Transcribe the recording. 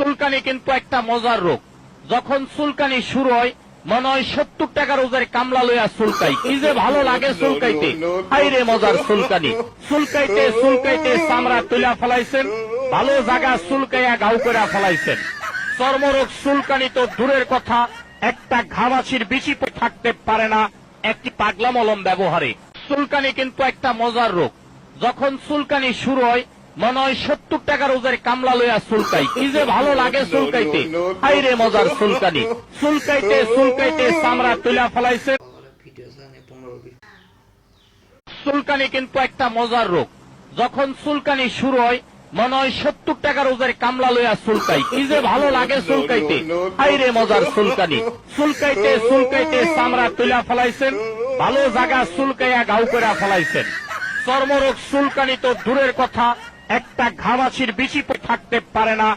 চুলকানি কিন্তু একটা মজার রোগ। যখন চুলকানি শুরু হয় মনে হয় 70 টাকা রোজের কামলা লইয়া চুলকাই, কি যে ভালো লাগে চুলকাইতে। হাইরে মজার চুলকানি। চুলকাইতে চুলকাইতে চামড়া তুলা ফেলাইছেন, ভালো জায়গা চুলকাইয়া ঘাউ করে ফেলাইছেন। চর্মরোগ চুলকানি তো দূরের কথা, একটা ঘামাচির বেশি থাকতে পারে না একটি পাগলা মলম ব্যবহারে। চুলকানি কিন্তু একটা মজার রোগ। যখন চুলকানি শুরু হয় মনে হয় 70 টাকা রোজের কামলা লইয়া চুলকাই, কি যে ভালো লাগে চুলকাইতে। হাইরে মজার চুলকানি। চুলকাইতে চুলকাইতে চামড়া তুলা ফেলাইছেন। চুলকানি কিন্তু একটা মজার রোগ। যখন চুলকানি শুরু হয় মনে হয় 70 টাকা রোজের কামলা লইয়া চুলকাই, কি যে ভালো লাগে চুলকাইতে। হাইরে মজার চুলকানি। চুলকাইতে চুলকাইতে চামড়া তুলা ফেলাইছেন, ভালো জায়গা চুলকাইয়া ঘাউ করে ফেলাইছেন। চর্মরোগ চুলকানি তো দূরের কথা, একটা ঘামাচির বেশি থাকতে পারে না